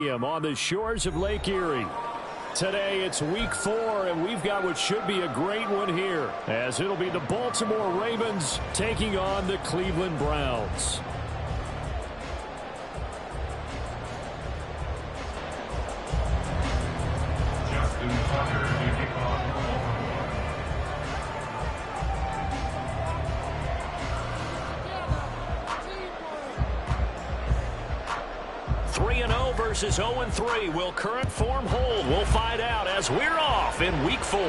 On the shores of Lake Erie. Today it's week 4, and we've got what should be a great one here, as it'll be the Baltimore Ravens taking on the Cleveland Browns. Versus 0-3. Will current form hold? We'll find out as we're off in week 4.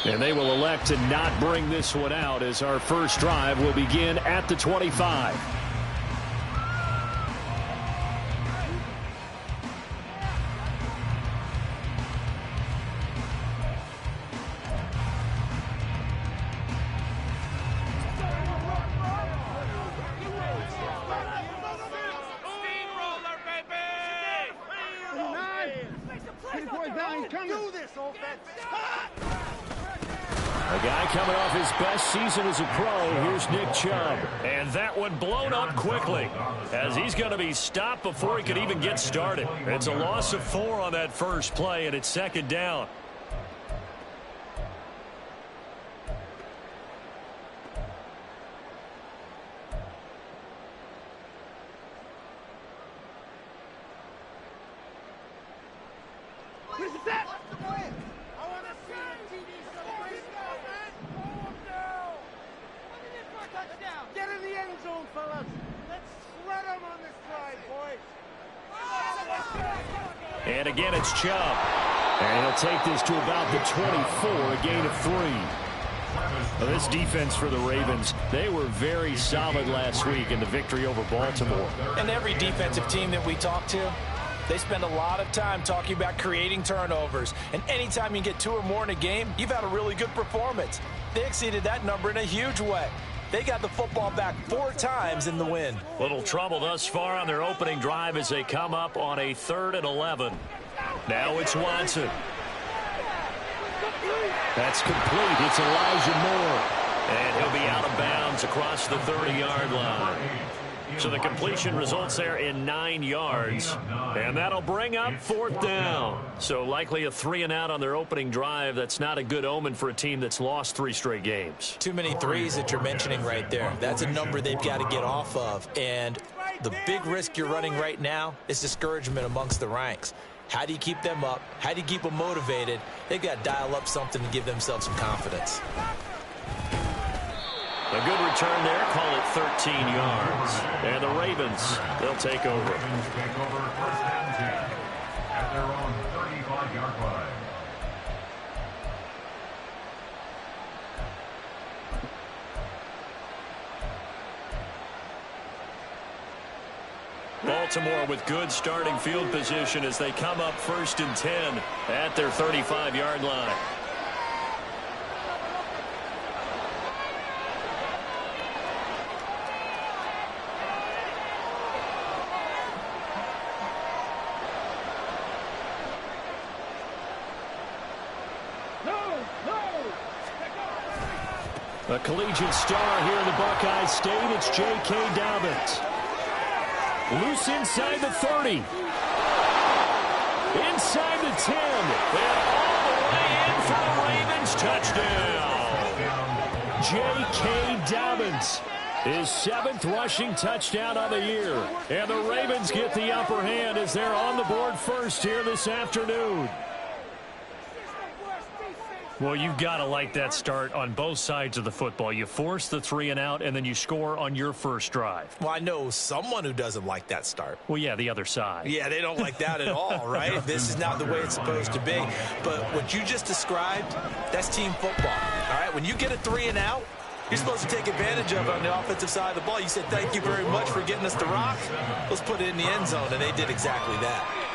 And they will elect to not bring this one out as our first drive will begin at the 25. A guy coming off his best season as a pro, here's Nick Chubb. And that one blown up quickly, as he's going to be stopped before he could even get started. It's a loss of 4 on that first play, and it's second down. And again, it's Chubb. And he'll take this to about the 24, a gain of 3. Well, this defense for the Ravens, they were very solid last week in the victory over Baltimore. And every defensive team that we talk to, they spend a lot of time talking about creating turnovers. And anytime you get 2 or more in a game, you've had a really good performance. They exceeded that number in a huge way. They got the football back 4 times in the win. Little trouble thus far on their opening drive as they come up on a 3rd and 11. Now it's Watson. That's complete. It's Elijah Moore. And he'll be out of bounds across the 30-yard line. So the completion results there in 9 yards. And that'll bring up 4th down. So likely a 3-and-out on their opening drive. That's not a good omen for a team that's lost 3 straight games. Too many threes that you're mentioning right there. That's a number they've got to get off of. And the big risk you're running right now is discouragement amongst the ranks. How do you keep them up? How do you keep them motivated? They've got to dial up something to give themselves some confidence. A good return there. Call it 13 yards. And the Ravens, they'll take over. Ravens take over first and 10 at their own 35-yard line. Baltimore with good starting field position as they come up 1st and 10 at their 35-yard line. A collegiate star here in the Buckeye State, it's J.K. Dobbins. Loose inside the 30. Inside the 10. And all the way in for the Ravens touchdown. J.K. Dobbins, his 7th rushing touchdown on the year. And the Ravens get the upper hand as they're on the board first here this afternoon. Well, you've got to like that start on both sides of the football. You force the 3-and-out, and then you score on your first drive. Well, I know someone who doesn't like that start. Well, yeah, the other side. Yeah, they don't like that at all, right? This is not the way it's supposed to be. But what you just described, that's team football, all right? When you get a 3-and-out, you're supposed to take advantage of it on the offensive side of the ball. You said, thank you very much for getting us the rock. Let's put it in the end zone, and they did exactly that.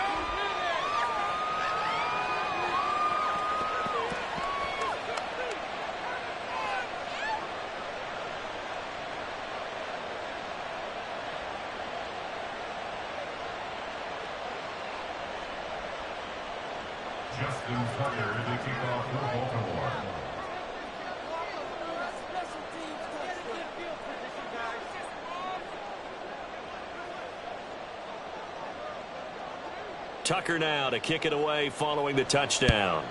Justin Tucker to kick off for Baltimore. Tucker now to kick it away following the touchdown.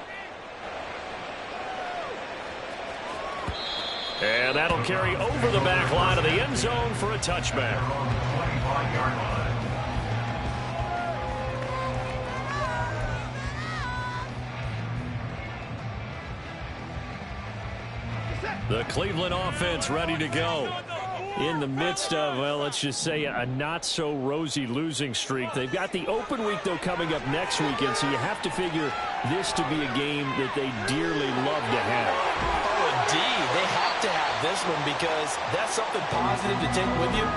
And that'll carry over the back line of the end zone for a touchback. On the 25-yard line. The Cleveland offense ready to go. In the midst of, well, let's just say a not-so-rosy losing streak. They've got the open week, though, coming up next weekend, so you have to figure this to be a game that they dearly love to have. Oh, indeed. They have to have this one because that's something positive to take with you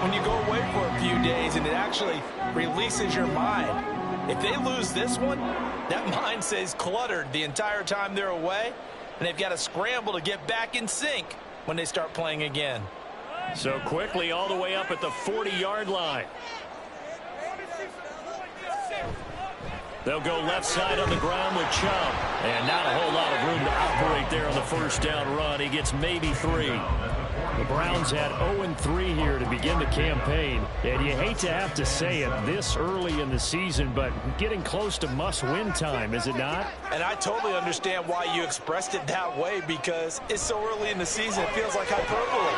when you go away for a few days, and it actually releases your mind. If they lose this one, that mind stays cluttered the entire time they're away, and they've got to scramble to get back in sync when they start playing again. So quickly all the way up at the 40-yard line. They'll go left side on the ground with Chubb. And not a whole lot of room to operate there on the first down run. He gets maybe 3. The Browns had 0-3 here to begin the campaign. And you hate to have to say it this early in the season, but getting close to must-win time, is it not? And I totally understand why you expressed it that way because it's so early in the season, it feels like hyperbole.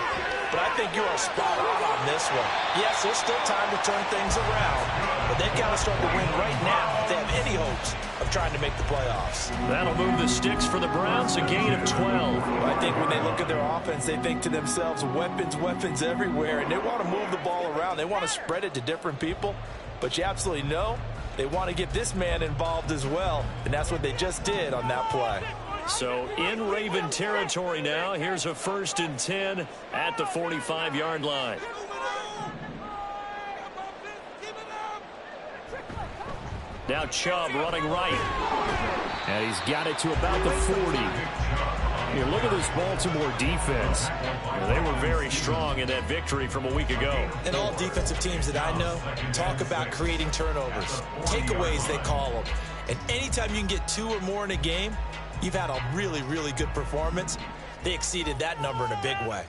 But I think you are spot on this one. Yes, there's still time to turn things around, but they've got to start to win right now if they have any hopes of trying to make the playoffs. That'll move the sticks for the Browns, a gain of 12. I think when they look at their offense, they think to themselves, weapons, weapons everywhere, and they want to move the ball around. They want to spread it to different people, but you absolutely know they want to get this man involved as well, and that's what they just did on that play. So in Raven territory now. Here's a 1st and 10 at the 45-yard line. Now Chubb running right. And he's got it to about the 40. Here, look at this Baltimore defense. They were very strong in that victory from a week ago. And all defensive teams that I know talk about creating turnovers. Takeaways, they call them. And anytime you can get 2 or more in a game, you've had a really, really good performance. They exceeded that number in a big way.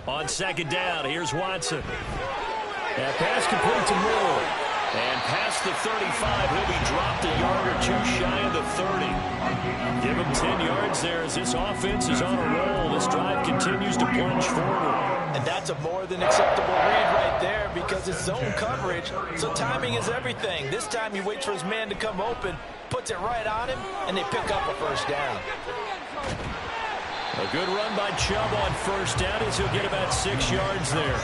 On 2nd down, here's Watson. That pass complete to Moore. And past the 35, he'll be dropped a yard or 2 shy of the 30. Give him 10 yards there as this offense is on a roll. This drive continues to plunge forward. And that's a more than acceptable read right there because it's zone coverage, so timing is everything. This time he waits for his man to come open, puts it right on him, and they pick up a 1st down. A good run by Chubb on 1st down as he'll get about 6 yards there.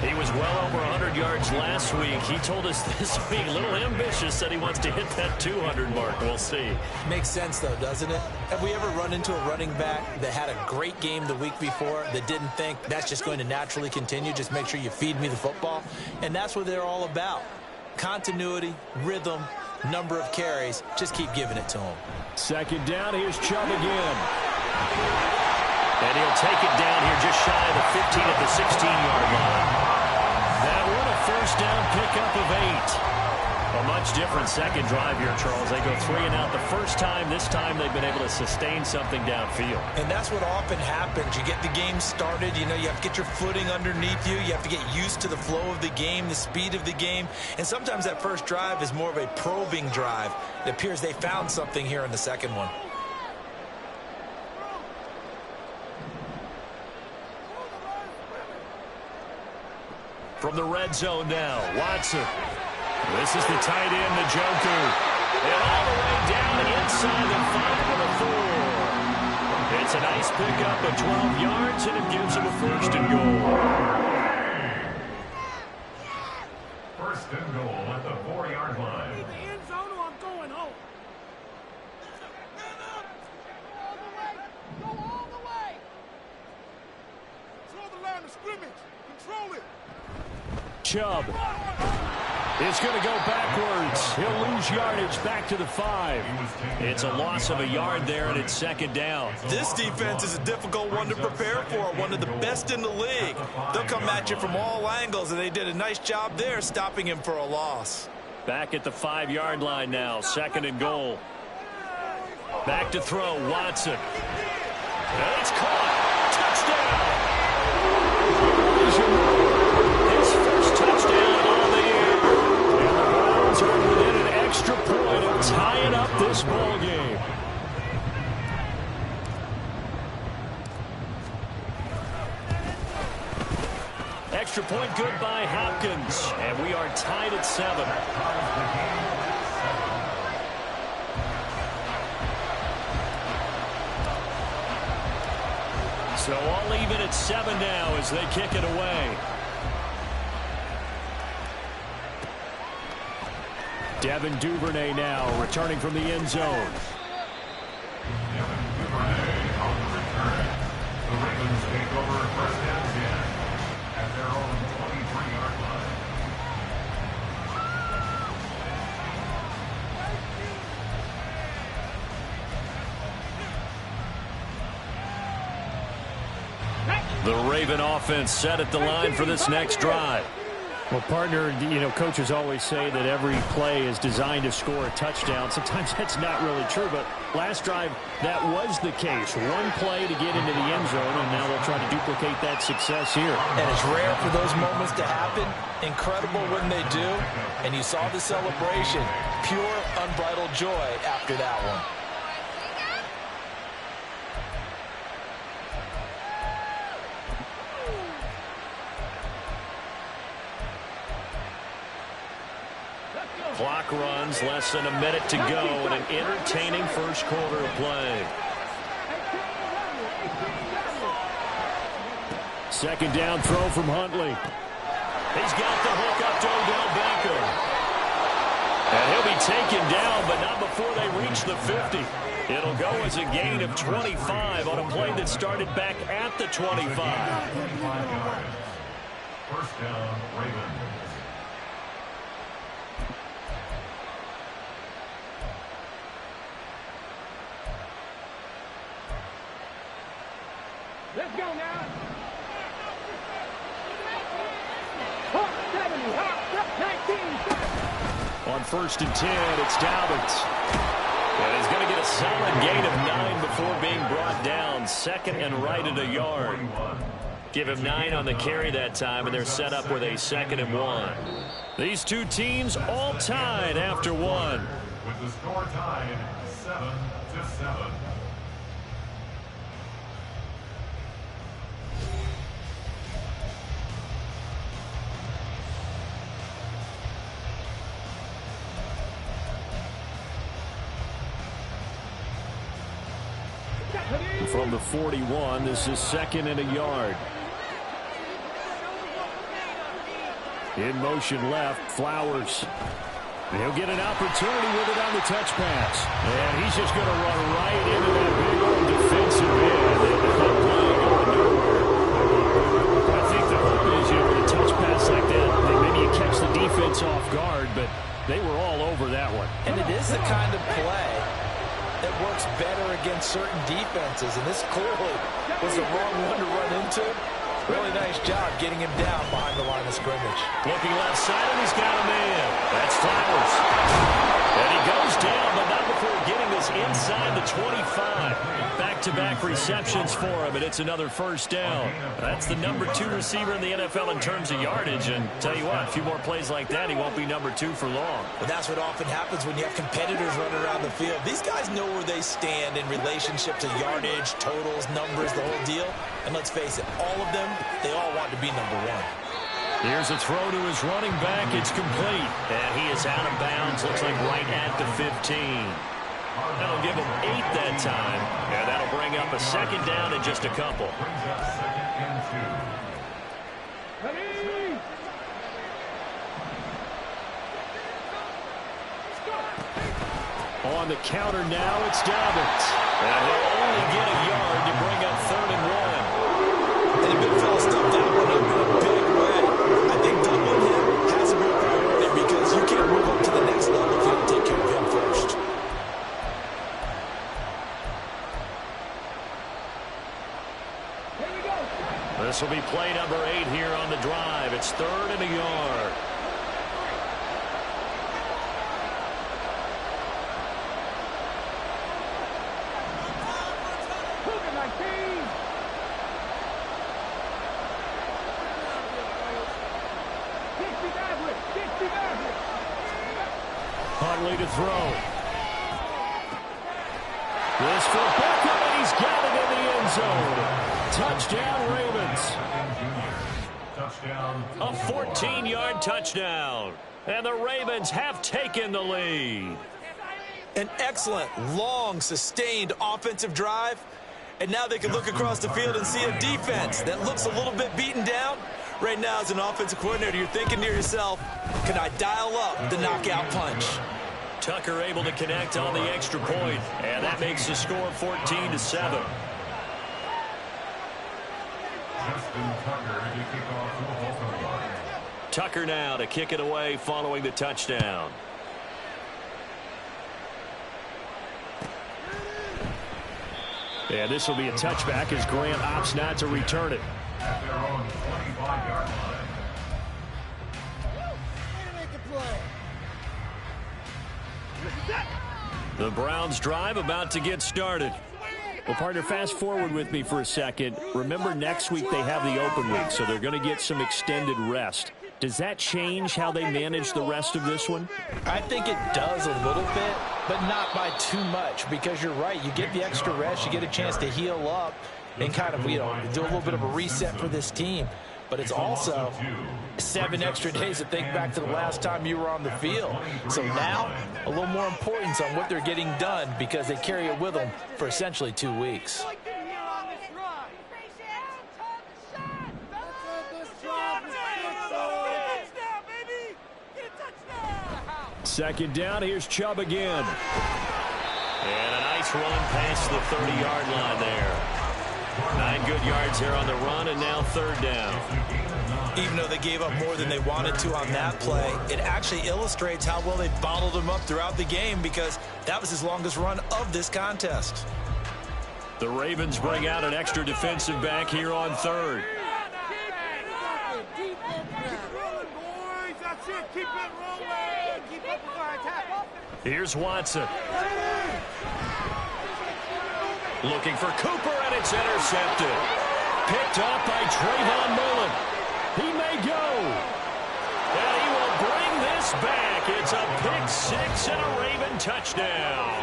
He was well over 100 yards last week. He told us this week, a little ambitious, said he wants to hit that 200 mark. We'll see. Makes sense, though, doesn't it? Have we ever run into a running back that had a great game the week before that didn't think that's just going to naturally continue? Just make sure you feed me the football. And that's what they're all about. Continuity, rhythm, number of carries. Just keep giving it to him. 2nd down. Here's Chubb again. And he'll take it down here just shy of the 15 at the 16-yard line. That one a 1st down pickup of 8. A much different second drive here, Charles. They go 3 and out the first time. This time they've been able to sustain something downfield. And that's what often happens. You get the game started. You know, you have to get your footing underneath you. You have to get used to the flow of the game, the speed of the game. And sometimes that first drive is more of a probing drive. It appears they found something here in the second one. From the red zone now, Watson. This is the tight end, the Joker. And all the way down inside the 5 and a 4. It's a nice pickup of 12 yards, and it gives him a 1st and goal. 1st and goal at the 4-yard line. Leave the end zone or I'm going home. Go all the way. Control the line of scrimmage. Control it. Chubb is going to go backwards. He'll lose yardage back to the 5. It's a loss of a yard there, and it's 2nd down. This defense is a difficult one to prepare for, one of the best in the league. They'll come at you from all angles, and they did a nice job there stopping him for a loss. Back at the 5-yard line now, 2nd and goal. Back to throw, Watson. And it's caught. Touchdown. extra point good by Hopkins. And we are tied at 7. So all even at 7 now as they kick it away. Devin Duvernay now returning from the end zone. Devin Duvernay on the return. The Ravens take over first and 10 at their own 23-yard line. The Raven offense set at the line for this next drive. Well, partner, coaches always say that every play is designed to score a touchdown. Sometimes that's not really true, but last drive, that was the case. One play to get into the end zone, and now they'll try to duplicate that success here. And it's rare for those moments to happen. Incredible when they do. And you saw the celebration. Pure, unbridled joy after that one. Clock runs, less than a minute to go in an entertaining first quarter of play. Second down throw from Huntley. He's got the hook up to Odell Beckham. And he'll be taken down, but not before they reach the 50. It'll go as a gain of 25 on a play that started back at the 25. First down, Ravens. Let's go now. Hawk 70, Hawk 19. On first and 10, it's Dobbins. And he's going to get a solid gain of 9 before being brought down. Second and right at a yard. Give him 9 on the carry that time, and they're set up with a 2nd and 1. These two teams all tied after 1. With the score tied 7-7. From the 41, this is 2nd and a yard. In motion left, Flowers. He'll get an opportunity with it on the touch pass. And he's just going to run right into that big old defensive end. And the play going nowhere. I think the hope is, with a touch pass like that, maybe you catch the defense off guard, but they were all over that one. And it is the kind of play that works better against certain defenses, and this clearly was the wrong one to run into. Really nice job getting him down behind the line of scrimmage. Looking left side, and he's got a man. That's Flowers. And he goes down, but not before getting this inside the 25. Back-to-back receptions for him, and it's another first down. That's the number 2 receiver in the NFL in terms of yardage, and tell you what, a few more plays like that, he won't be number 2 for long. But that's what often happens when you have competitors running around the field. These guys know where they stand in relationship to yardage, totals, numbers, the whole deal. And let's face it, all of them, they all want to be number 1. Here's a throw to his running back. It's complete. And he is out of bounds. Looks like right at the 15. That'll give him 8 that time. And that'll bring up a second down in just a couple. Brings up 2nd and 2. On the counter now, it's Dobbins. And he'll only get a yard to bring up 3rd and 1. And the big fella stuffed that one up in a big way. I think doubling him has a real priority because you can't move up to the next level if you don't take care of him first. Here we go. This will be play number 8 here on the drive. It's 3rd and a yard. Huntley to throw. This for Beckham, and he's got it in the end zone. Touchdown, Ravens. touchdown. A 14-yard touchdown. And the Ravens have taken the lead. An excellent, long, sustained offensive drive. And now they can look across the field and see a defense that looks a little bit beaten down. Right now, as an offensive coordinator, you're thinking to yourself, can I dial up the knockout punch? Tucker able to connect on the extra point, and that makes the score 14-7. Justin Tucker to kick off the Baltimore line. Tucker now to kick it away following the touchdown. Yeah, this will be a touchback as Grant opts not to return it. At their own 25-yard line. The Browns drive about to get started. Well, partner, fast forward with me for a second. Remember, next week they have the open week, so they're going to get some extended rest. Does that change how they manage the rest of this one? I think it does a little bit, but not by too much, because you're right. You get the extra rest. You get a chance to heal up and kind of, do a little bit of a reset for this team. But it's also 7 extra days to think back to the last time you were on the field. So now, a little more importance on what they're getting done because they carry it with them for essentially 2 weeks. Second down, here's Chubb again. And a nice run past the 30-yard line there. 9 good yards here on the run, and now third down. Even though they gave up more than they wanted to on that play, it actually illustrates how well they bottled them up throughout the game because that was his longest run of this contest. The Ravens bring out an extra defensive back here on third. Here's Watson. Looking for Cooper, and it's intercepted. Picked off by Trayvon Mullen. He may go. And he will bring this back. It's a pick six and a Raven touchdown.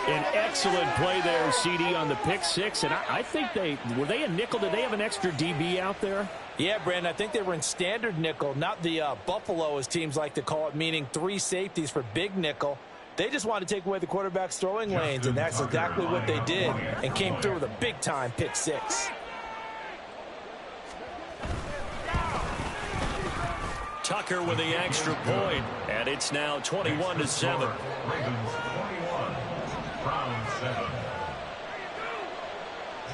An excellent play there, CD, on the pick six. And I think were they a nickel? Did they have an extra DB out there? Yeah, Brandon, I think they were in standard nickel, not the Buffalo, as teams like to call it, meaning 3 safeties for big nickel. They just wanted to take away the quarterback's throwing lanes, and that's exactly what they did and came through with a big-time pick six. Tucker with the extra point, and it's now 21-7. Ravens 21, Browns 7.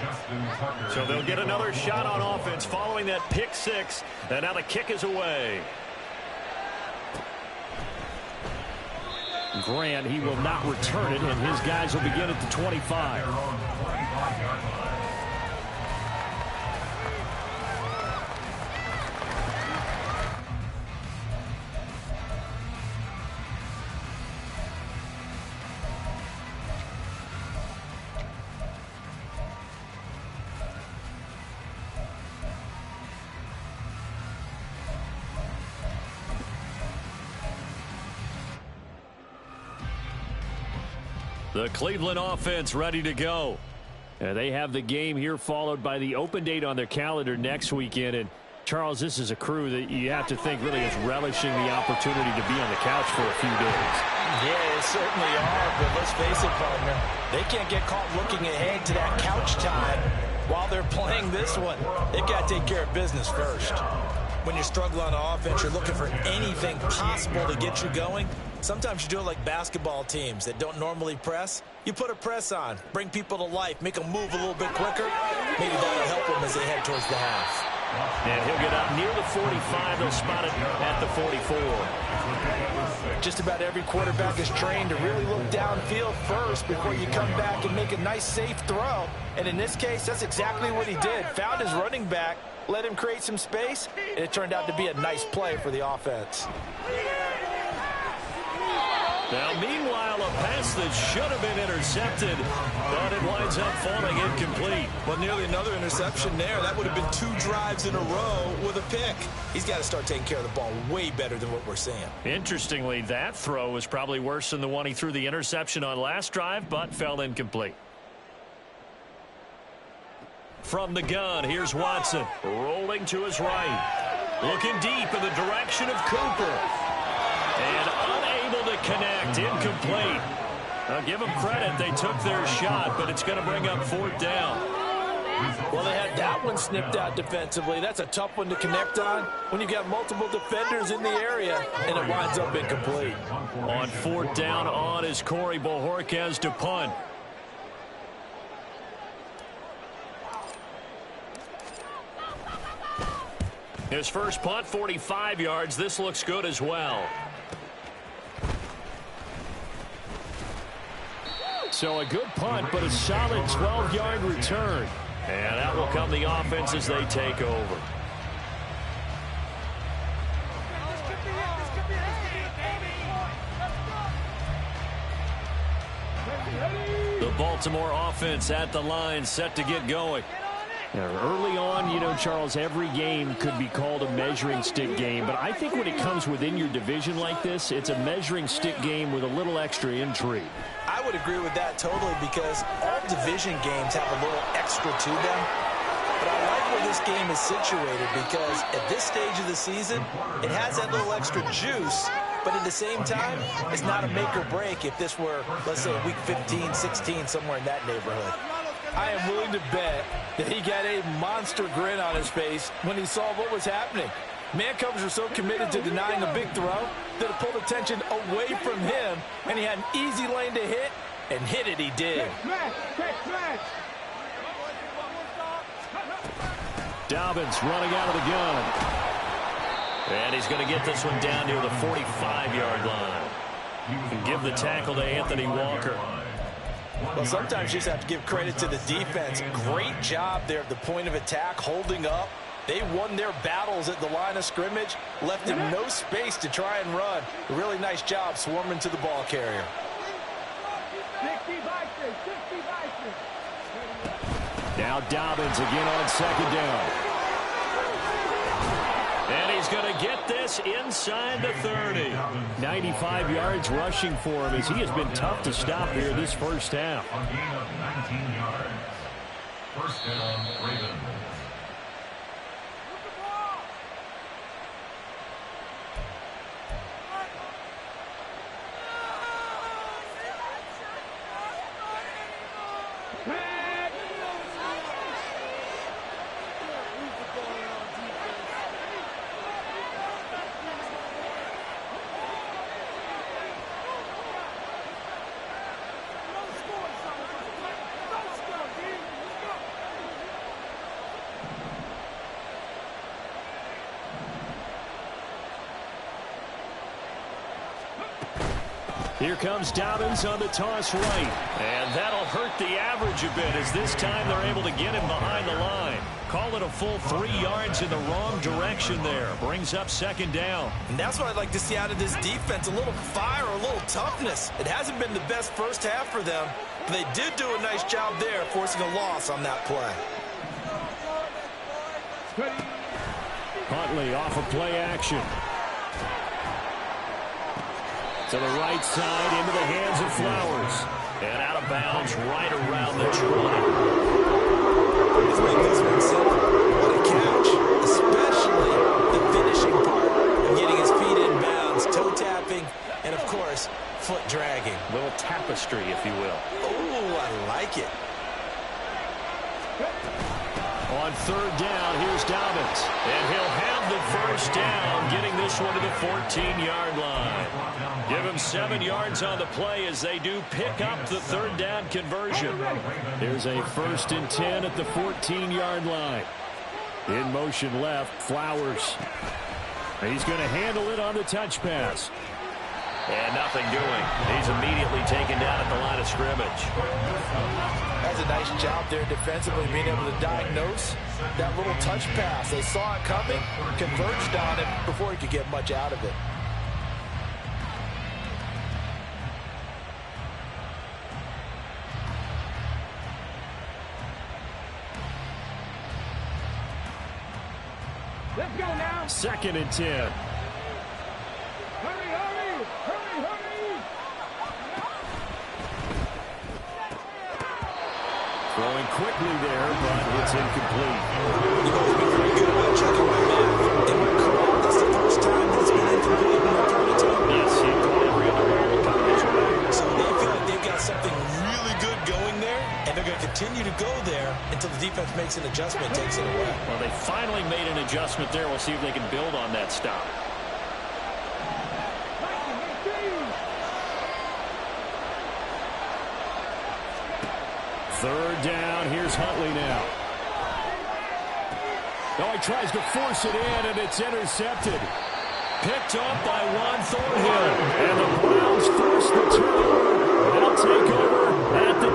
Justin Tucker. So they'll get another shot on offense following that pick six, and now the kick is away. Grant, he will not return it, and his guys will begin at the 25. Their own 25-yard line. The Cleveland offense ready to go. They have the game here followed by the open date on their calendar next weekend. And, Charles, this is a crew that you have to think really is relishing the opportunity to be on the couch for a few days. Yeah, they certainly are, but let's face it, partner. They can't get caught looking ahead to that couch time while they're playing this one. They've got to take care of business first. When you're struggling on offense, you're looking for anything possible to get you going. Sometimes you do it like basketball teams that don't normally press. You put a press on, bring people to life, make them move a little bit quicker. Maybe that'll help them as they head towards the half. And he'll get up near the 45. They'll spot it at the 44. Just about every quarterback is trained to really look downfield first before you come back and make a nice, safe throw. And in this case, that's exactly what he did. Found his running back, let him create some space, and it turned out to be a nice play for the offense. Now, meanwhile, a pass that should have been intercepted, but it winds up falling incomplete. Well, nearly another interception there. That would have been 2 drives in a row with a pick. He's got to start taking care of the ball way better than what we're seeing. Interestingly, that throw was probably worse than the one he threw the interception on last drive, but fell incomplete. From the gun, here's Watson. Rolling to his right. Looking deep in the direction of Cooper. And unable to connect. Incomplete. I'll give them credit. They took their shot, but it's going to bring up 4th down. Well, they had that one snipped out defensively. That's a tough one to connect on when you've got multiple defenders in the area, and it winds up incomplete. On 4th down on is Corey Bojorquez to punt. His first punt, 45 yards. This looks good as well. So a good punt, but a solid 12-yard return. And that will come the offense as they take over. The Baltimore offense at the line, set to get going. Early on, you know, Charles, every game could be called a measuring stick game. But I think when it comes within your division like this, it's a measuring stick game with a little extra intrigue. I would agree with that totally because all division games have a little extra to them. But I like where this game is situated because at this stage of the season, it has that little extra juice. But at the same time, it's not a make or break if this were, let's say, week 15, 16, somewhere in that neighborhood. I am willing to bet that he got a monster grin on his face when he saw what was happening. Man covers are so committed to denying a big throw that it pulled attention away from him, and he had an easy lane to hit, and hit it he did. Dobbins running out of the gun. And he's going to get this one down near the 45-yard line. And give the tackle to Anthony Walker. Well, sometimes you just have to give credit to the defense. Great job there at the point of attack, holding up. They won their battles at the line of scrimmage, left him no space to try and run. A really nice job swarming to the ball carrier. Now Dobbins again on 2nd down. And he's going to get this inside the 30. 95 yards rushing for him as he has been tough to stop here this first half. A gain of 19 yards. First down, Ravens. Here comes Dobbins on the toss right. And that'll hurt the average a bit as this time they're able to get him behind the line. Call it a full 3 yards in the wrong direction there. Brings up 2nd down. And that's what I'd like to see out of this defense, a little fire, a little toughness. It hasn't been the best first half for them, but they did do a nice job there forcing a loss on that play. Huntley off of play action. To the right side, into the hands of Flowers. And out of bounds right around the 20. Let's make this one simple. What a catch, especially the finishing part of getting his feet in bounds, toe tapping, and of course, foot dragging. A little tapestry, if you will. Oh, I like it. On 3rd down, here's Dobbins. And he'll have the first down, getting this one to the 14-yard line. Give him 7 yards on the play as they do pick up the 3rd down conversion. There's a 1st and 10 at the 14-yard line. In motion left, Flowers. He's going to handle it on the touch pass. And nothing doing. He's immediately taken down at the line of scrimmage. That's a nice job there defensively, being able to diagnose that little touch pass. They saw it coming, converged on it before he could get much out of it. Let's go now. 2nd and 10. Hurry, hurry, hurry, hurry. Throwing quickly there, but it's incomplete. You've always been very good about checking my math. Am I correct? That's the first time that's been incomplete in the 32? Yes, he caught every other way in college. So they feel like they've got something really good going there, and they're going to continue to go there until the defense makes an adjustment and takes it away. Well, they finally made an adjustment there. We'll see if they can build on that stop. Third down. Here's Huntley now. Oh, he tries to force it in, and it's intercepted. Picked up by Juan Thornhill. And the Browns force the turnover. They'll take over at the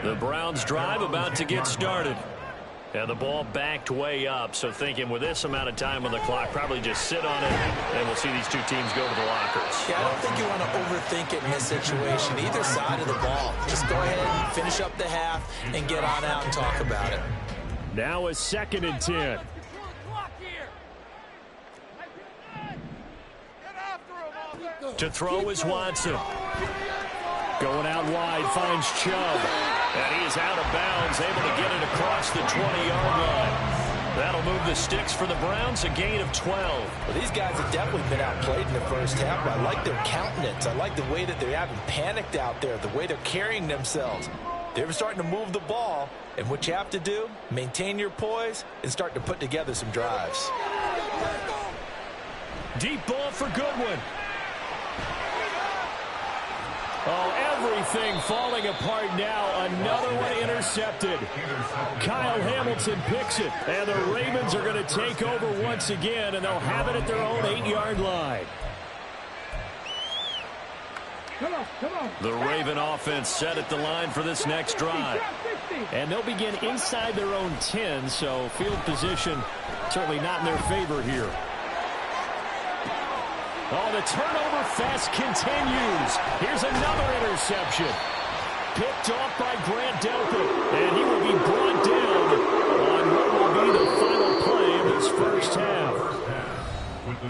10. The Browns drive about to get started. And the ball backed way up, so thinking with this amount of time on the clock, probably just sit on it, and we'll see these two teams go to the lockers. Yeah, I don't think you want to overthink it in this situation, either side of the ball. Just go ahead and finish up the half and get on out and talk about it. Now a 2nd and 10. To throw is Watson. Going out wide, finds Chubb. And he is out of bounds, able to get it across the 20-yard line. That'll move the sticks for the Browns, a gain of 12. Well, these guys have definitely been outplayed in the first half, but I like their countenance. I like the way that they haven't panicked out there, the way they're carrying themselves. They're starting to move the ball, and what you have to do, maintain your poise and start to put together some drives. Deep ball for Goodwin. Oh, everything falling apart now. Another one intercepted. Kyle Hamilton picks it, and the Ravens are going to take over once again, and they'll have it at their own 8-yard line. The Raven offense set at the line for this next drive. And they'll begin inside their own 10, so field position certainly not in their favor here. Oh, the turnover fest continues. Here's another interception. Picked off by Grant Delpit, and he will be brought down on what will be the final play of this first half.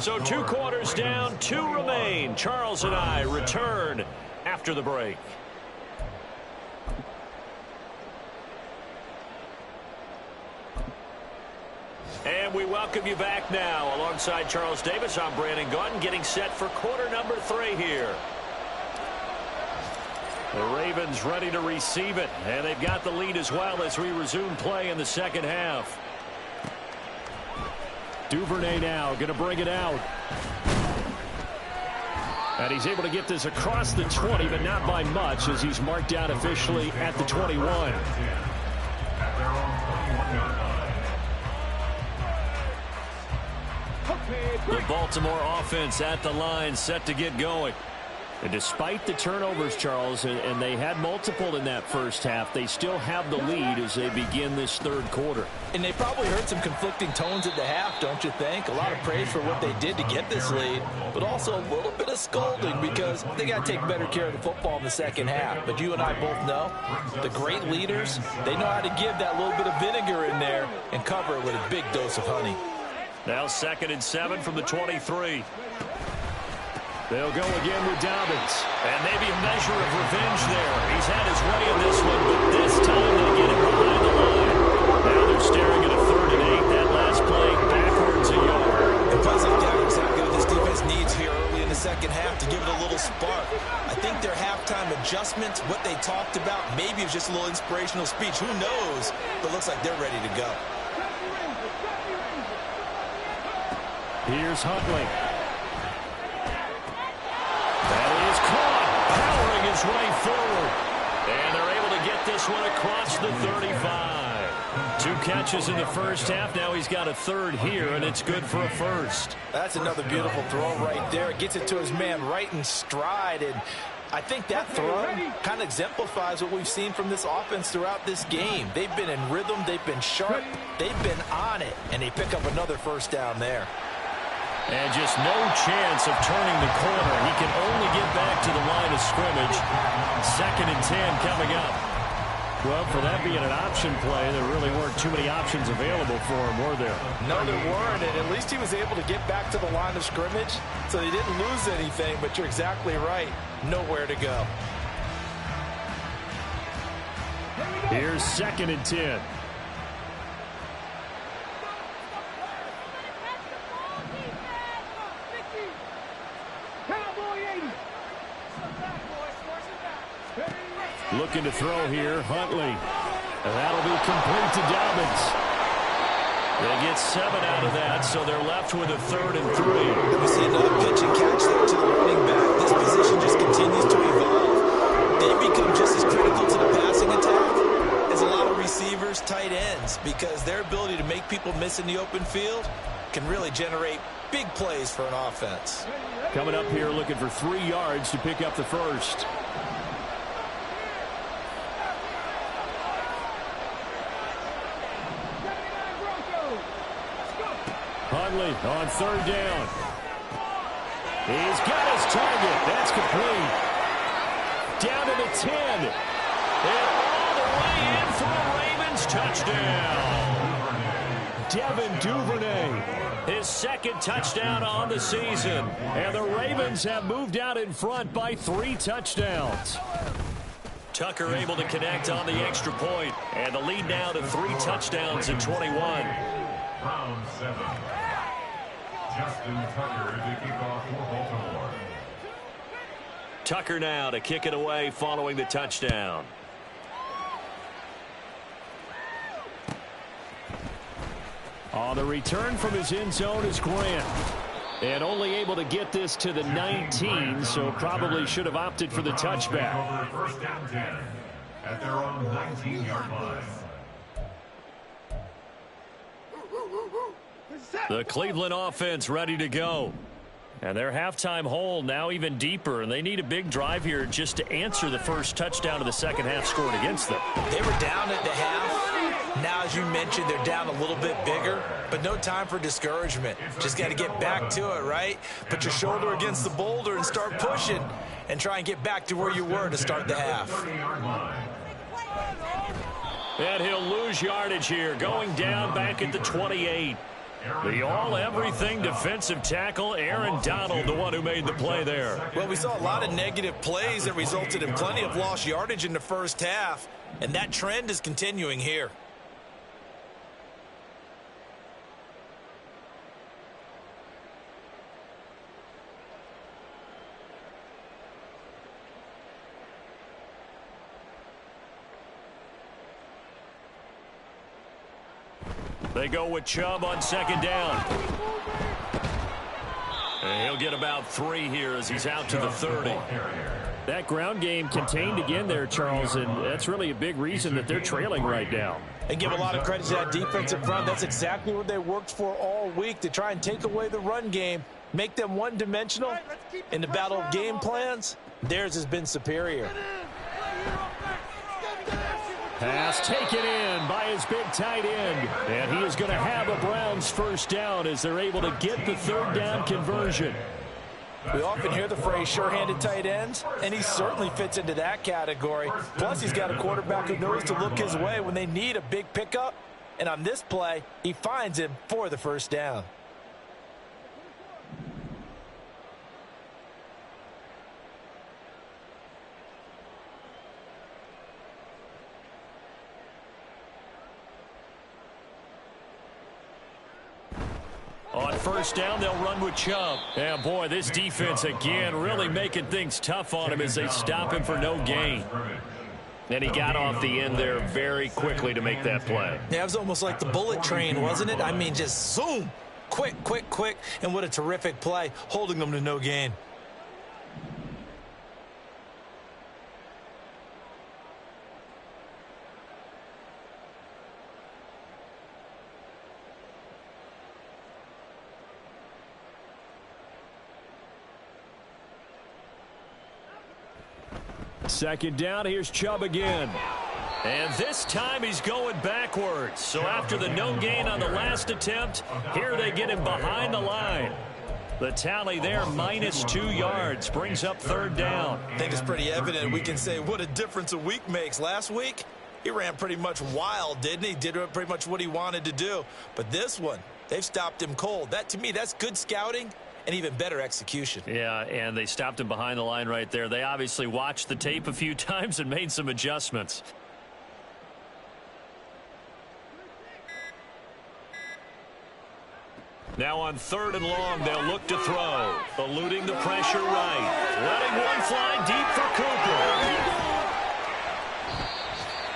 So 2 quarters down, 2 remain. Charles and I return after the break. And we welcome you back now. Alongside Charles Davis, I'm Brandon Gaudin, getting set for quarter number 3 here. The Ravens ready to receive it, and they've got the lead as well as we resume play in the second half. Duvernay now going to bring it out. And he's able to get this across the 20, but not by much, as he's marked down officially at the 21. The Baltimore offense at the line, set to get going. And despite the turnovers, Charles, and they had multiple in that first half, they still have the lead as they begin this third quarter. And they probably heard some conflicting tones at the half, don't you think? A lot of praise for what they did to get this lead, but also a little bit of scolding because they got to take better care of the football in the second half. But you and I both know the great leaders, they know how to give that little bit of vinegar in there and cover it with a big dose of honey. Now 2nd and 7 from the 23. They'll go again with Dobbins. And maybe a measure of revenge there. He's had his way in this one, but this time they get it behind the line. Now they're staring at a 3rd and 8. That last play backwards a yard. And plays like that are exactly what this defense needs here early in the second half to give it a little spark. I think their halftime adjustments, what they talked about, maybe it was just a little inspirational speech. Who knows? But it looks like they're ready to go. Here's Huntley. That is caught, powering his way forward. And they're able to get this one across the 35. 2 catches in the first half. Now he's got a 3rd here, and it's good for a 1st. That's another beautiful throw right there. Gets it to his man right in stride. And I think that throw kind of exemplifies what we've seen from this offense throughout this game. They've been in rhythm. They've been sharp. They've been on it. And they pick up another 1st down there. And just no chance of turning the corner. He can only get back to the line of scrimmage. 2nd and 10 coming up. Well, for that being an option play, there really weren't too many options available for him, were there? No, there weren't, and at least he was able to get back to the line of scrimmage, so he didn't lose anything, but you're exactly right. Nowhere to go. Here's 2nd and 10. Looking to throw here, Huntley. And that'll be complete to Dobbins. They get 7 out of that, so they're left with a 3rd and 3. We see another pitch and catch there to the running back. This position just continues to evolve. They become just as critical to the passing attack as a lot of receivers, tight ends, because their ability to make people miss in the open field can really generate big plays for an offense. Coming up here looking for 3 yards to pick up the first. Huntley on 3rd down. He's got his target. That's complete. Down to the 10. And all the way in for a Ravens touchdown. Devin Duvernay. His 2nd touchdown on the season. And the Ravens have moved out in front by 3 touchdowns. Tucker able to connect on the extra point. And the lead now to 3 touchdowns in 21. Round 7. Justin Tucker to kick off for Baltimore. Tucker now to kick it away following the touchdown. On the return from his end zone is Grant. And only able to get this to the 19, so probably should have opted for the touchback. First down 10 at their own 19-yard line. The Cleveland offense ready to go. And their halftime hole now even deeper, and they need a big drive here just to answer the first touchdown of the second half scored against them. They were down at the half. Now, as you mentioned, they're down a little bit bigger, but no time for discouragement. Just got to get back to it, right? Put your shoulder against the boulder and start pushing and try and get back to where you were to start the half. And he'll lose yardage here, going down back at the 28. The all-everything defensive tackle, Aaron Donald, the one who made the play there. Well, we saw a lot of negative plays that resulted in plenty of lost yardage in the first half, and that trend is continuing here. They go with Chubb on 2nd down. And he'll get about 3 here as he's out to the 30. That ground game contained again there, Charles, and that's really a big reason that they're trailing right now. And give a lot of credit to that defensive front. That's exactly what they worked for all week, to try and take away the run game, make them one-dimensional. In the battle of game plans, theirs has been superior. Pass taken in by his big tight end. And he is going to have a Browns first down as they're able to get the 3rd down conversion. We often hear the phrase sure-handed tight ends, and he certainly fits into that category. Plus, he's got a quarterback who knows to look his way when they need a big pickup. And on this play, he finds him for the first down. On first down, they'll run with Chubb. Yeah, boy, this defense again really making things tough on him as they stop him for no gain. And he got off the end there very quickly to make that play. Yeah, it was almost like the bullet train, wasn't it? I mean, just zoom. Quick, quick, quick. And what a terrific play, holding them to no gain. Second down, here's Chubb again. And this time he's going backwards. So after the no gain on the last attempt, here they get him behind the line. The tally there, -2 yards, brings up 3rd down. I think it's pretty evident. We can say what a difference a week makes. Last week, he ran pretty much wild, didn't he? Did pretty much what he wanted to do. But this one, they've stopped him cold. That, to me, that's good scouting and even better execution. Yeah, and they stopped him behind the line right there. They obviously watched the tape a few times and made some adjustments. Now on 3rd and long, they'll look to throw. Eluding the pressure right. Letting one fly deep for Cooper.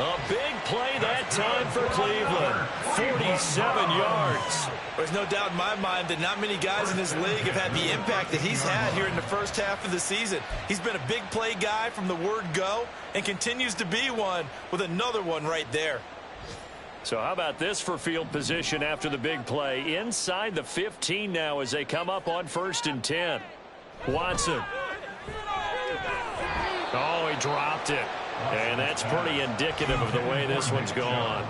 A big play that time for Cleveland. 47 yards. There's no doubt in my mind that not many guys in this league have had the impact that he's had here in the first half of the season. He's been a big play guy from the word go and continues to be one with another one right there. So how about this for field position after the big play? Inside the 15 now as they come up on 1st and 10. Watson. Oh, he dropped it. And that's pretty indicative of the way this one's gone.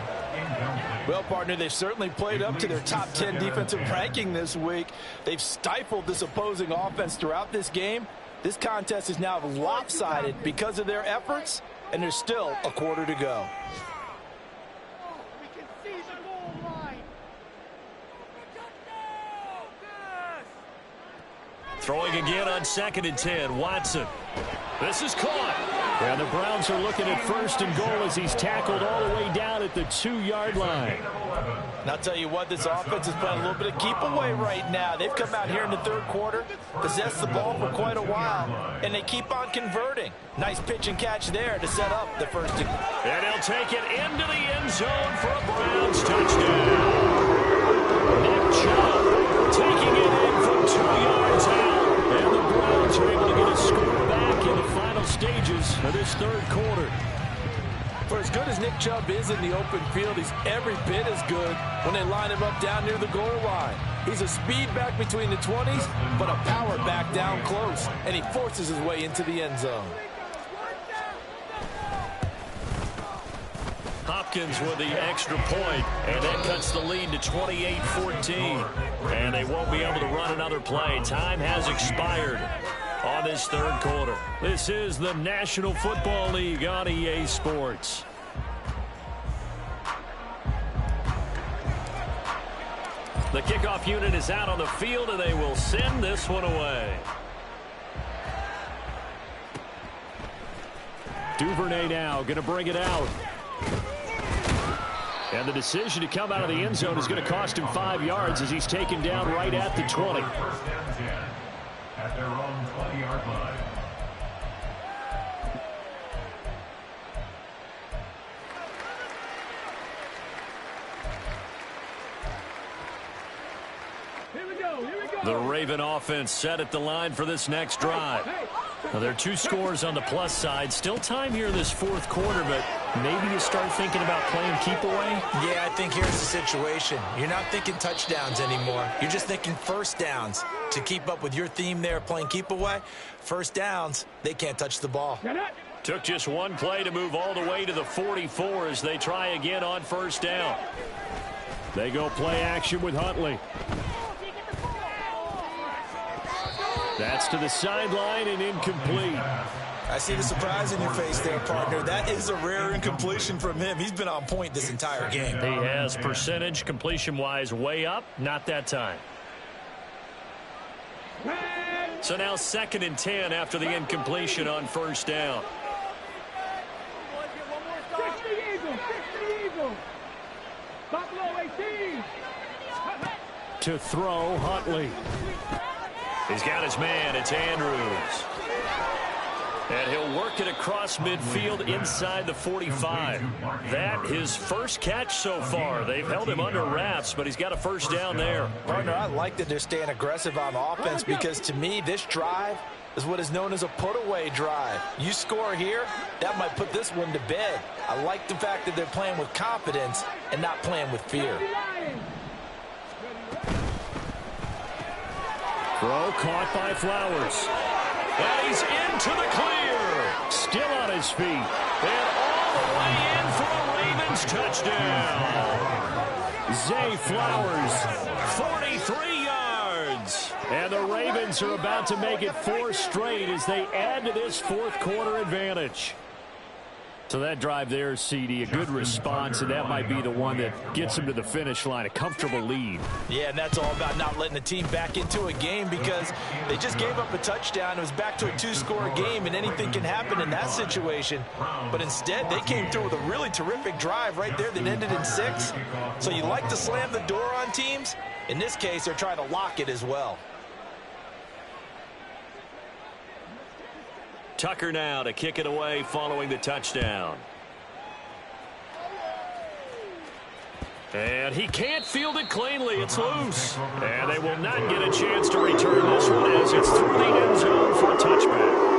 Well, partner, they've certainly played up to their top 10 defensive ranking this week. They've stifled this opposing offense throughout this game. This contest is now lopsided because of their efforts, and there's still a quarter to go. Throwing again on 2nd and 10. Watson. This is caught. And the Browns are looking at 1st and goal as he's tackled all the way down at the 2-yard line. And I'll tell you what, this offense is playing a little bit of keep away right now. They've come out here in the 3rd quarter, possessed the ball for quite a while, and they keep on converting. Nice pitch and catch there to set up the 1st and goal. And he'll take it into the end zone for a Browns touchdown. Nick Chubb taking it in from 2 yards out. And the Browns are able to get a score back in the final stages of this 3rd quarter. For as good as Nick Chubb is in the open field, he's every bit as good when they line him up down near the goal line. He's a speed back between the 20s, but a power back down close, and he forces his way into the end zone. Hopkins with the extra point, and that cuts the lead to 28-14. And they won't be able to run another play. Time has expired on this 3rd quarter. This is the National Football League on EA Sports. The kickoff unit is out on the field, and they will send this one away. Duvernay now going to bring it out. And the decision to come out of the end zone is going to cost him 5 yards as he's taken down right at the 20. At their own 20-yard line. Here we go. The Raven offense set at the line for this next drive. Now, there are 2 scores on the plus side. Still time here in this 4th quarter, but maybe you start thinking about playing keep away? Yeah, I think here's the situation. You're not thinking touchdowns anymore. You're just thinking 1st downs. To keep up with your theme there, playing keep away, 1st downs, they can't touch the ball. Took just one play to move all the way to the 44 as they try again on 1st down. They go play action with Huntley. That's to the sideline and incomplete. I see the surprise in your face there, partner. That is a rare incompletion from him. He's been on point this entire game. He has percentage completion-wise way up, not that time. So now 2nd and 10 after the incompletion on 1st down. Fix the Eagle. Buffalo 18. To throw, Huntley. He's got his man. It's Andrews. And he'll work it across midfield inside the 45. That his first catch so far. They've held him under wraps, but he's got a 1st down there. Partner, I like that they're staying aggressive on offense because to me, this drive is what is known as a put-away drive. You score here, that might put this one to bed. I like the fact that they're playing with confidence and not playing with fear. Throw caught by Flowers. And he's into the clear. Still on his feet. And all the way in for a Ravens touchdown. Zay Flowers, 43 yards. And the Ravens are about to make it 4 straight as they add to this 4th quarter advantage. So that drive there, CD, a good response, and that might be the one that gets them to the finish line, a comfortable lead. Yeah, and that's all about not letting the team back into a game because they just gave up a touchdown. It was back to a two-score game, and anything can happen in that situation. But instead, they came through with a really terrific drive right there that ended in 6. So you like to slam the door on teams. In this case, they're trying to lock it as well. Tucker now to kick it away following the touchdown. And he can't field it cleanly. It's loose. And they will not get a chance to return this one as it's through the end zone for a touchback.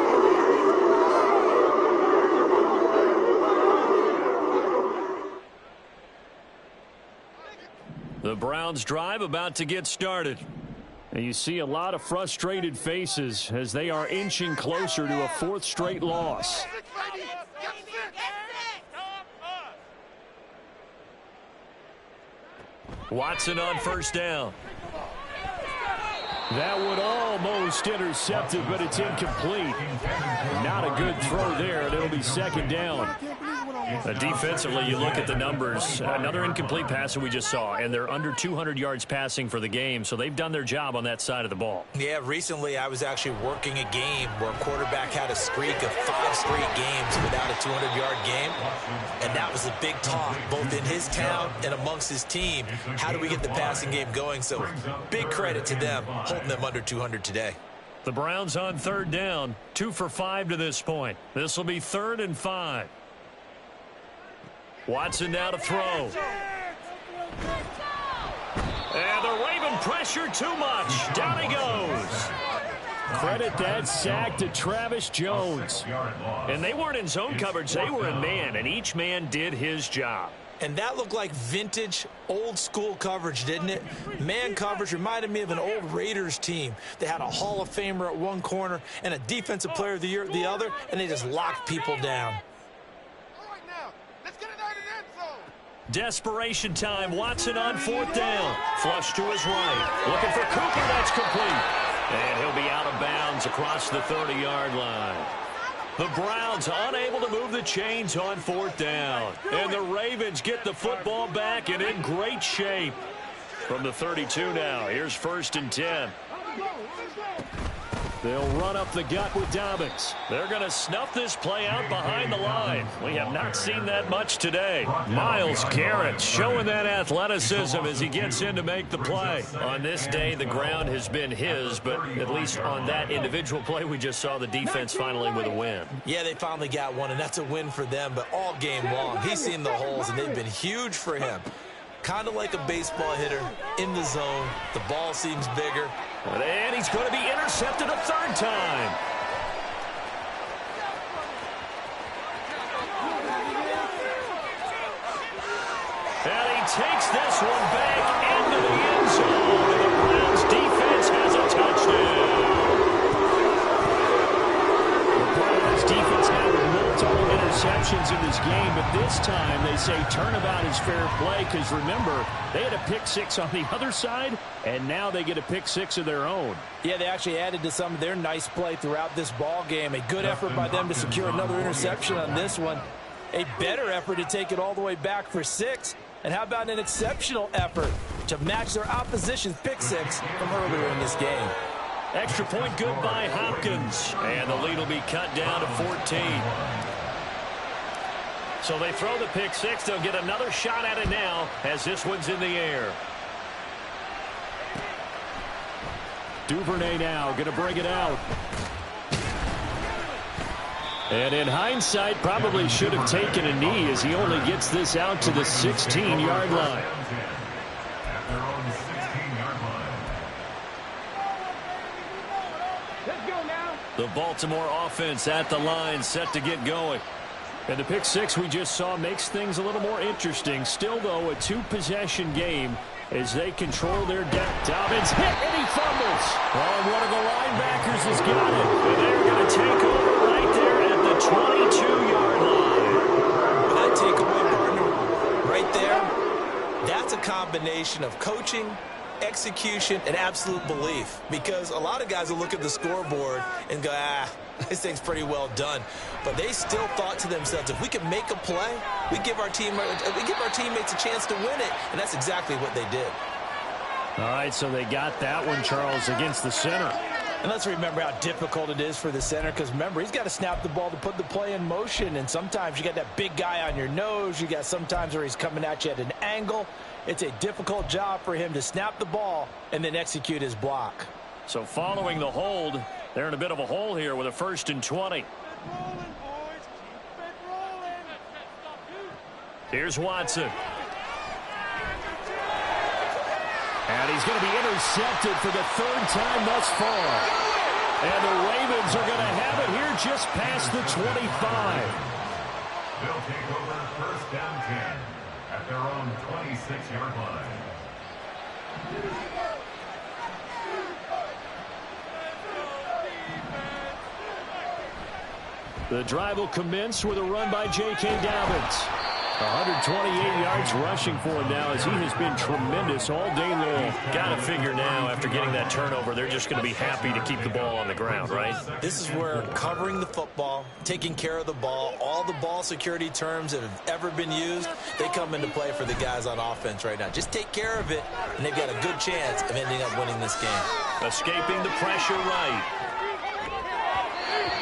The Browns drive about to get started. And you see a lot of frustrated faces as they are inching closer to a 4th straight loss. Watson on first down. That would almost intercept it, but it's incomplete. Not a good throw there, and it'll be 2nd down. Defensively, you look at the numbers. Another incomplete pass that we just saw, and they're under 200 yards passing for the game, so they've done their job on that side of the ball. Yeah, recently I was actually working a game where a quarterback had a streak of 5 straight games without a 200-yard game, and that was a big talk, both in his town and amongst his team. How do we get the passing game going? So big credit to them, holding them under 200 today. The Browns on 3rd down, 2 for 5 to this point. This will be 3rd and 5. Watson now to throw. And the Raven pressure too much. Down he goes. Credit that sack to Travis Jones. And they weren't in zone coverage. They were in man, and each man did his job. And that looked like vintage, old-school coverage, didn't it? Man coverage reminded me of an old Raiders team. They had a Hall of Famer at one corner and a Defensive Player of the Year at the other, and they just locked people down. Desperation time. Watson on 4th down. Flush to his right. Looking for Cooper. That's complete. And he'll be out of bounds across the 30-yard line. The Browns unable to move the chains on 4th down. And the Ravens get the football back and in great shape. From the 32 now, here's 1st and 10. They'll run up the gut with Dobbins. They're going to snuff this play out behind the line. We have not seen that much today. Myles Garrett showing that athleticism as he gets in to make the play. On this day, the ground has been his, but at least on that individual play, we just saw the defense finally with a win. Yeah, they finally got one, and that's a win for them, but all game long, he's seen the holes, and they've been huge for him. Kind of like a baseball hitter in the zone. The ball seems bigger. And he's going to be intercepted a 3rd time. And he takes this one back into the end zone. And the Browns defense has a touchdown. The Browns defense now with multiple interceptions in this game, but this time they say turnabout is fair play because remember, they had a pick 6 on the other side, and now they get a pick 6 of their own. Yeah, they actually added to some of their nice play throughout this ball game. A good effort by them to secure another interception on this one. A better effort to take it all the way back for 6. And how about an exceptional effort to match their opposition's pick 6 from earlier in this game? Extra point good by Hopkins. And the lead will be cut down to 14. So they throw the pick 6. They'll get another shot at it now as this one's in the air. Duvernay now going to bring it out. And in hindsight, probably should have taken a knee as he only gets this out to the 16-yard line. Let's go now. The Baltimore offense at the line, set to get going. And the pick 6 we just saw makes things a little more interesting. Still, though, a 2-possession game as they control their depth. Dobbins hit, and he fumbles. Oh, one of the linebackers has got it. And they're going to take over right there at the 22-yard line. Well, that takeaway, partner, right there, that's a combination of coaching execution, and absolute belief. Because a lot of guys will look at the scoreboard and go, this thing's pretty well done. But they still thought to themselves, if we can make a play, we give our teammates a chance to win it. And that's exactly what they did. All right, so they got that one, Charles, against the center. And let's remember how difficult it is for the center, because remember, he's got to snap the ball to put the play in motion, and sometimes you got that big guy on your nose. You got sometimes where he's coming at you at an angle. It's a difficult job for him to snap the ball and then execute his block. So following the hold, they're in a bit of a hole here with a 1st and 20. Here's Watson. And he's going to be intercepted for the 3rd time thus far. And the Ravens are going to have it here just past the 25. They'll take over 1st down 10 at their own 26-yard line. The drive will commence with a run by J.K. Dobbins. 128 yards rushing for him now as he has been tremendous all day long. Got to figure now, after getting that turnover, they're just going to be happy to keep the ball on the ground, right? This is where covering the football, taking care of the ball, all the ball security terms that have ever been used, they come into play for the guys on offense right now. Just take care of it, and they've got a good chance of ending up winning this game. Escaping the pressure right.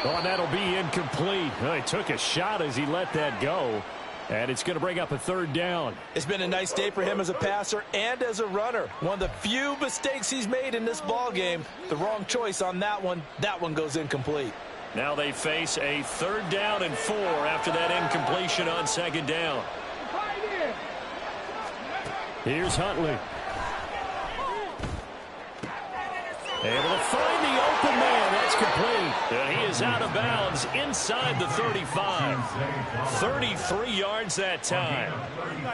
Oh, and that'll be incomplete. Oh, he took a shot as he let that go. And it's going to bring up a 3rd down. It's been a nice day for him as a passer and as a runner. One of the few mistakes he's made in this ball game. The wrong choice on that one. That one goes incomplete. Now they face a 3rd down and 4 after that incompletion on 2nd down. Here's Huntley. Able to find the open man. That's complete. And he is out of bounds inside the 35. 33 yards that time.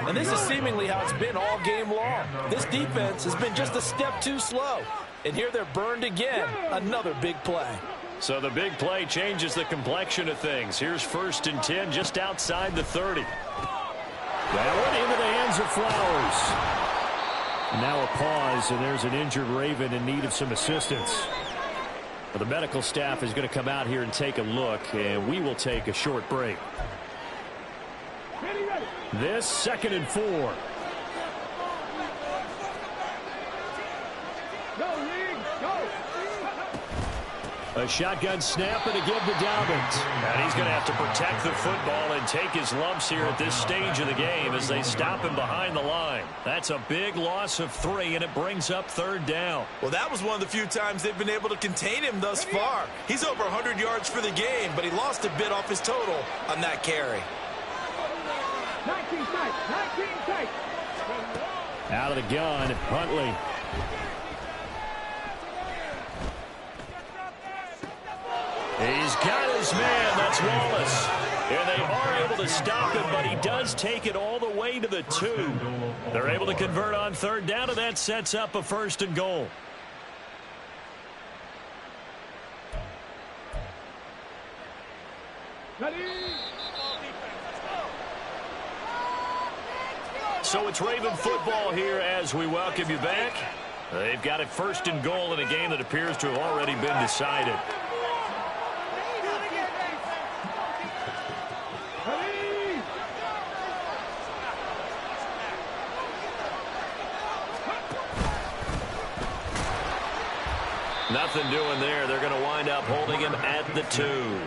And this is seemingly how it's been all game long. This defense has been just a step too slow. And here they're burned again. Another big play. So the big play changes the complexion of things. Here's 1st and 10 just outside the 30. That one into the hands of Flowers. Now a pause, and there's an injured Raven in need of some assistance. Well, the medical staff is going to come out here and take a look, and we will take a short break. This 2nd and 4. A shotgun snap and a give to Dobbins. And he's going to have to protect the football and take his lumps here at this stage of the game as they stop him behind the line. That's a big loss of 3, and it brings up 3rd down. Well, that was one of the few times they've been able to contain him thus far. He's over 100 yards for the game, but he lost a bit off his total on that carry. 19 tight. Out of the gun, Huntley. He's got his man. That's Wallace. And they are able to stop him, but he does take it all the way to the 2. They're able to convert on 3rd down, and that sets up a 1st and goal. So it's Raven football here as we welcome you back. They've got it 1st and goal in a game that appears to have already been decided. Nothing doing there. They're going to wind up holding him at the 2.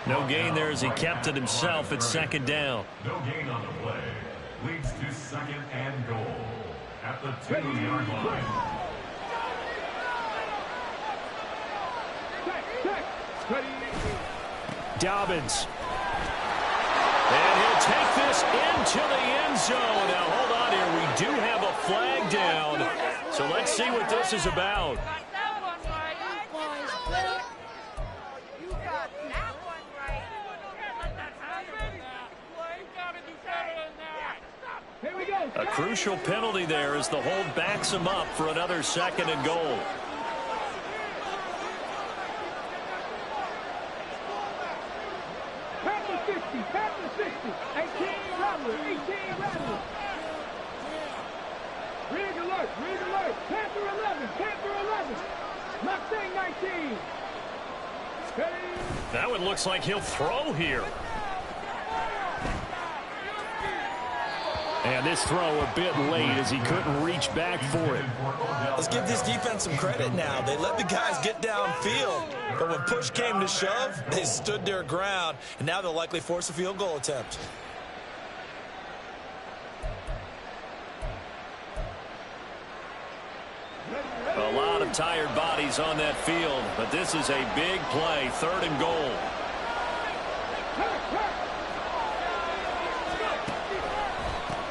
No gain there as he kept it himself at 2nd down. No gain on the play. Leads to 2nd and goal at the 2-yard line. Dobbins. And he'll take this into the end zone. Now, hold on here. We do have a flag down. So let's see what this is about. A crucial penalty there as the hold backs him up for another 2nd and goal. Pass the 60. 18 Rattler. alert, read alert. Panther 11, Panther 11. Mustang 19. That one looks like he'll throw here. And this throw a bit late as he couldn't reach back for it. Let's give this defense some credit now. They let the guys get downfield, but when push came to shove, they stood their ground, and now they'll likely force a field goal attempt. A lot of tired bodies on that field, but this is a big play, 3rd and goal.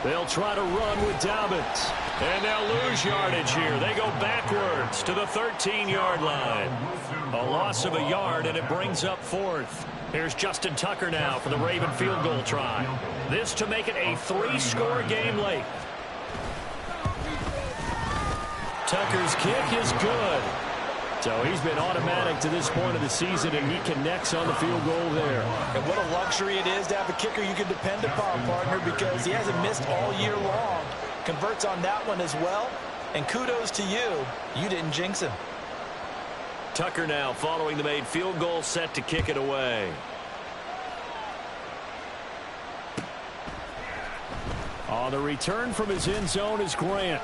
They'll try to run with Dobbins. And they'll lose yardage here. They go backwards to the 13-yard line. A loss of a yard, and it brings up 4th. Here's Justin Tucker now for the Raven field goal try. This to make it a 3-score game late. Tucker's kick is good. So he's been automatic to this point of the season, and he connects on the field goal there. And what a luxury it is to have a kicker you can depend upon, partner, because he hasn't missed all year long. Converts on that one as well. And kudos to you. You didn't jinx him. Tucker now following the made field goal, set to kick it away. On the return from his end zone is Grant.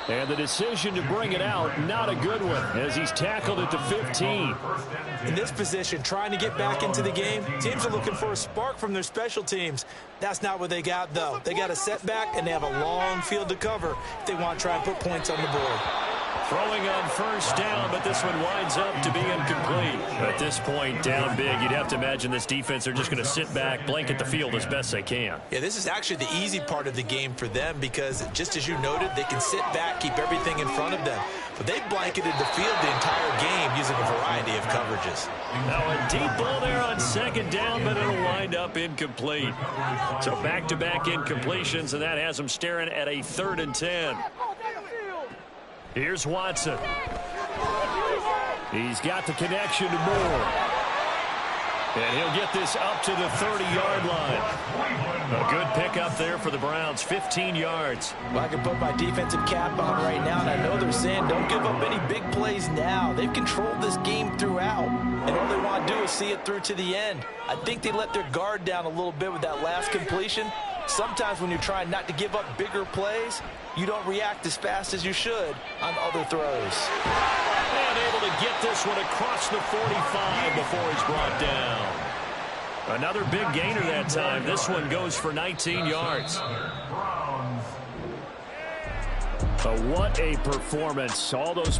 And the decision to bring it out, not a good one, as he's tackled at the 15. In this position, trying to get back into the game, teams are looking for a spark from their special teams. That's not what they got, though. They got a setback, and they have a long field to cover if they want to try and put points on the board. Throwing on 1st down, but this one winds up to be incomplete. At this point, down big, you'd have to imagine this defense, they're just going to sit back, blanket the field as best they can. Yeah, this is actually the easy part of the game for them because, just as you noted, they can sit back, keep everything in front of them. But they blanketed the field the entire game using a variety of coverages. Now a deep ball there on 2nd down, but it'll wind up incomplete. So back-to-back incompletions, and that has them staring at a 3rd and 10. Here's Watson. He's got the connection to Moore. And he'll get this up to the 30-yard line. A good pickup there for the Browns, 15 yards. Well, I can put my defensive cap on right now, and I know they're saying don't give up any big plays now. They've controlled this game throughout, and all they want to do is see it through to the end. I think they let their guard down a little bit with that last completion. Sometimes when you're trying not to give up bigger plays, you don't react as fast as you should on other throws. And able to get this one across the 45 before he's brought down. Another big gainer that time. This one goes for 19 yards. What a performance. All those